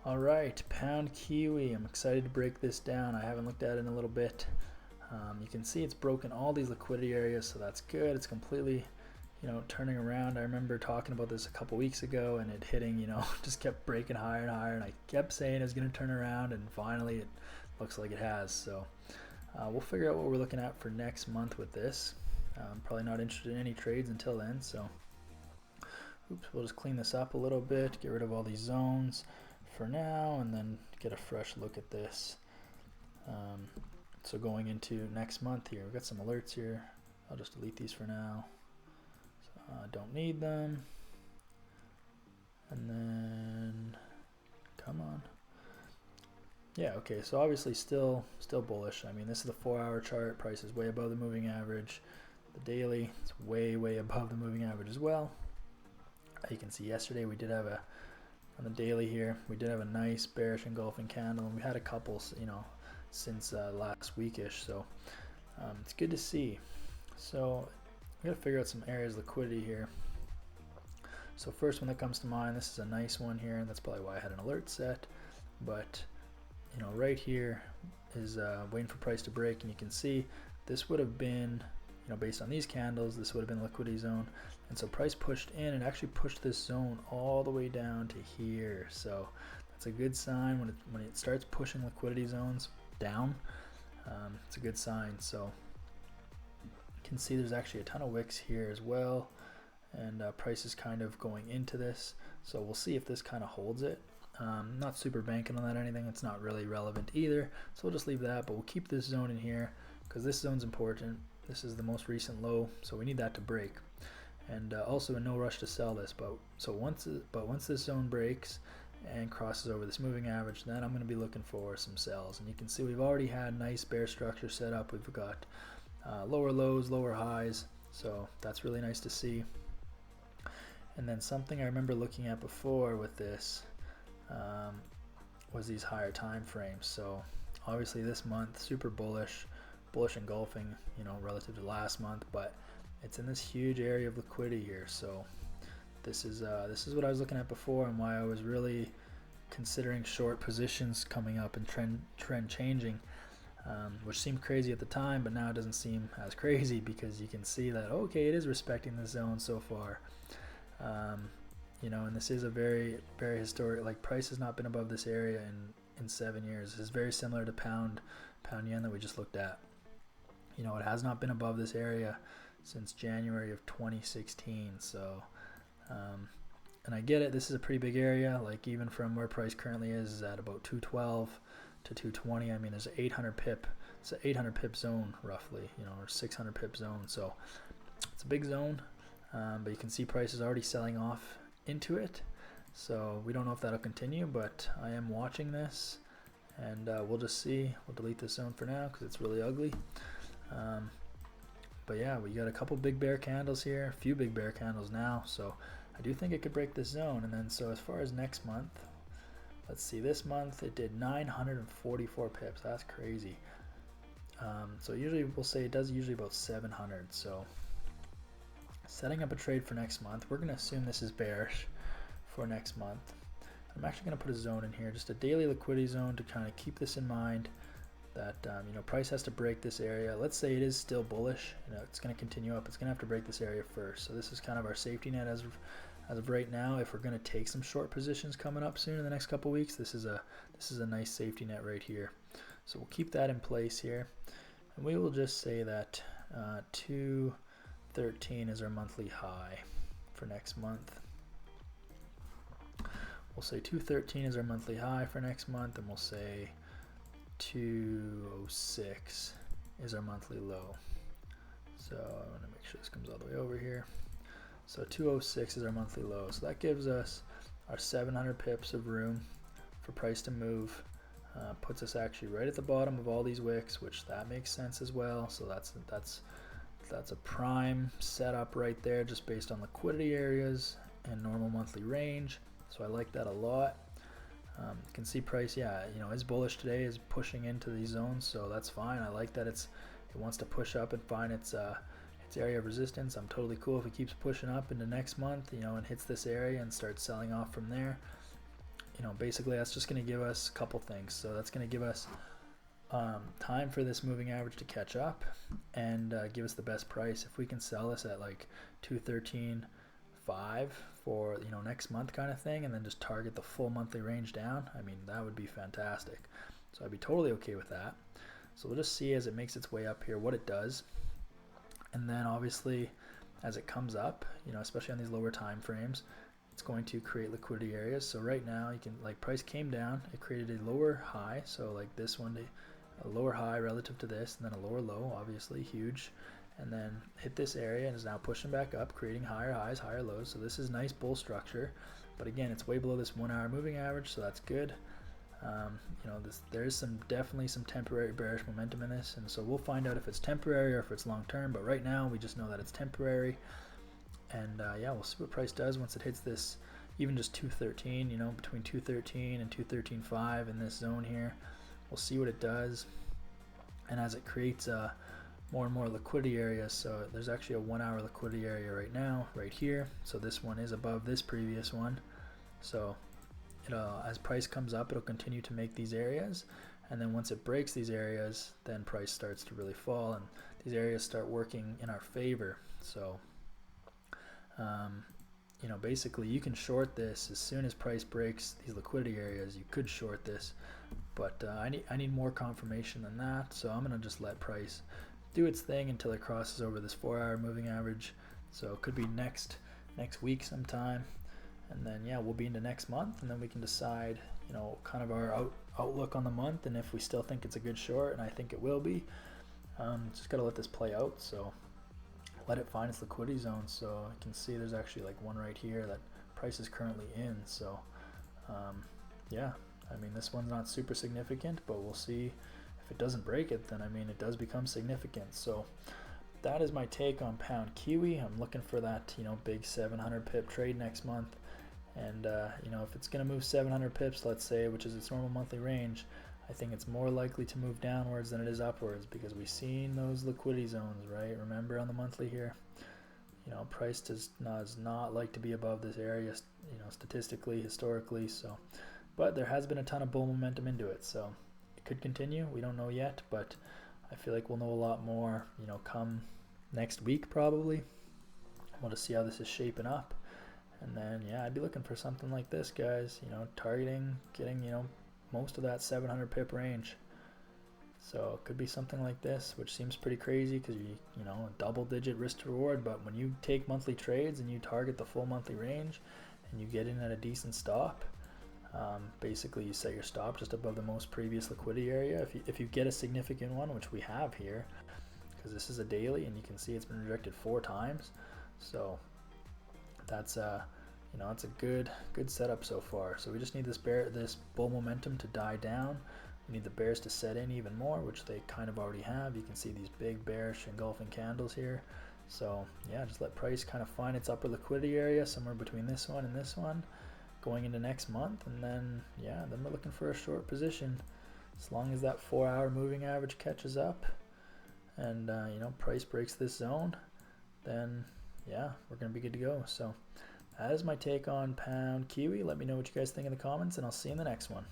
All right, pound kiwi. I'm excited to break this down. I haven't looked at it in a little bit. You can see it's broken all these liquidity areas, so that's good. It's completely, turning around. I remember talking about this a couple weeks ago, and it hitting, just kept breaking higher and higher, and I kept saying it was going to turn around, and finally it looks like it has. So we'll figure out what we're looking at for next month with this. I'm probably not interested in any trades until then, so oops, we'll just clean this up a little bit, get rid of all these zones for now, and then get a fresh look at this. So going into next month here, we've got some alerts here. I'll just delete these for now. So, don't need them. And then, come on. Yeah, okay, so obviously still bullish. I mean, this is the 4-hour chart. Price is way above the moving average. The daily, it's way above the moving average as well. You can see yesterday we did have on the daily here, we did have a nice bearish engulfing candle, and we had a couple, since last weekish. So it's good to see. So we got to figure out some areas of liquidity here. So first one that comes to mind, this is a nice one here, and that's probably why I had an alert set. But right here is waiting for price to break, and you can see this would have been, based on these candles, this would have been a liquidity zone. And so price pushed in and actually pushed this zone all the way down to here. So that's a good sign when it starts pushing liquidity zones down. It's a good sign. So you can see there's actually a ton of wicks here as well, and price is kind of going into this. So we'll see if this kind of holds it. Not super banking on that or anything. It's not really relevant either. So we'll just leave that, but we'll keep this zone in here because this zone's important. This is the most recent low, so we need that to break. And also in no rush to sell this, but once this zone breaks and crosses over this moving average, then I'm going to be looking for some sells. And you can see we've already had nice bear structure set up. We've got lower lows, lower highs, so that's really nice to see. And then something I remember looking at before with this was these higher time frames. So obviously this month super bullish engulfing, relative to last month, but it's in this huge area of liquidity here. So this is what I was looking at before, and why I was really considering short positions coming up and trend changing, which seemed crazy at the time, but now it doesn't seem as crazy because you can see that okay, it is respecting the zone so far. And this is a very historic, like, price has not been above this area in 7 years. This is very similar to pound yen that we just looked at. It has not been above this area since January of 2016. So and I get it, this is a pretty big area, like even from where price currently is at about 212 to 220. I mean, there's an 800 pip, it's an 800 pip zone roughly, or 600 pip zone. So it's a big zone, but you can see price is already selling off into it. So we don't know if that'll continue, but I am watching this, and we'll just see. We'll delete this zone for now because it's really ugly. But yeah, we got a couple big bear candles here, a few big bear candles now, so I do think it could break this zone. And then so as far as next month, let's see, this month it did 944 pips. That's crazy. So usually we'll say it does usually about 700. So setting up a trade for next month, we're going to assume this is bearish for next month. I'm actually going to put a zone in here, just a daily liquidity zone, to kind of keep this in mind that price has to break this area. Let's say it is still bullish, it's going to continue up. It's going to have to break this area first. So this is kind of our safety net as of right now. If we're going to take some short positions coming up soon in the next couple weeks, this is a nice safety net right here. So we'll keep that in place here, and we will just say that 213 is our monthly high for next month. We'll say 213 is our monthly high for next month, and we'll say 206 is our monthly low. So I want to make sure this comes all the way over here. So 206 is our monthly low. So that gives us our 700 pips of room for price to move. Puts us actually right at the bottom of all these wicks, which that makes sense as well. So that's a prime setup right there, just based on liquidity areas and normal monthly range. So I like that a lot. You can see price, is bullish today, is pushing into these zones, so that's fine. I like that it wants to push up and find its area of resistance. I'm totally cool if it keeps pushing up into next month, and hits this area and starts selling off from there. you know, basically that's just going to give us a couple things. So that's going to give us time for this moving average to catch up and give us the best price. If we can sell this at like 213.5 for, you know, next month kind of thing, and then just target the full monthly range down, I mean, that would be fantastic. So I'd be totally okay with that. So we'll just see as it makes its way up here what it does, and then obviously as it comes up, you know, especially on these lower time frames, it's going to create liquidity areas. So right now you can, like, price came down, it created a lower high, so like this one, a lower high relative to this, and then a lower low, obviously huge, and then hit this area and is now pushing back up, creating higher highs, higher lows. So this is nice bull structure, but again, it's way below this 1 hour moving average, so that's good. You know, there's definitely some temporary bearish momentum in this, and so we'll find out if it's temporary or if it's long term, but right now we just know that it's temporary. And yeah, we'll see what price does once it hits this, even just 213, you know, between 213 and 213.5 in this zone here. We'll see what it does, and as it creates more and more liquidity areas. So there's actually a 1 hour liquidity area right now, right here. So this one is above this previous one. So as price comes up, it'll continue to make these areas, and then once it breaks these areas, then price starts to really fall, and these areas start working in our favor. So you know, basically you can short this as soon as price breaks these liquidity areas. You could short this, but I need more confirmation than that, so I'm gonna just let price do its thing until it crosses over this 4 hour moving average. So it could be next week sometime, and then yeah, we'll be into next month, and then we can decide, you know, kind of our outlook on the month, and if we still think it's a good short, and I think it will be. Just gotta let this play out, so let it find its liquidity zone. So I can see there's actually like one right here that price is currently in. So yeah, I mean, this one's not super significant, but we'll see. If it doesn't break it, then I mean, it does become significant. So that is my take on pound Kiwi. I'm looking for that, you know, big 700 pip trade next month, and you know, if it's going to move 700 pips, let's say, which is its normal monthly range, I think it's more likely to move downwards than it is upwards, because we've seen those liquidity zones, right? Remember on the monthly here, you know, price does not like to be above this area, you know, statistically, historically. So, but there has been a ton of bull momentum into it, so it could continue. We don't know yet, but I feel like we'll know a lot more, you know, come next week probably. We'll just see how this is shaping up, and then yeah, I'd be looking for something like this, guys. You know, targeting getting, you know, most of that 700 pip range. So it could be something like this, which seems pretty crazy because you know, a double-digit risk to reward. But when you take monthly trades and you target the full monthly range and you get in at a decent stop, basically you set your stop just above the most previous liquidity area. If you get a significant one, which we have here, because this is a daily and you can see it's been rejected 4 times, so that's you know, it's a good setup so far. So we just need this bull momentum to die down. We need the bears to set in even more, which they kind of already have. You can see these big bearish engulfing candles here. So yeah, just let price kind of find its upper liquidity area somewhere between this one and this one going into next month, and then yeah, then we're looking for a short position. As long as that 4 hour moving average catches up and you know, price breaks this zone, then yeah, we're gonna be good to go. So that is my take on pound Kiwi. Let me know what you guys think in the comments, and I'll see you in the next one.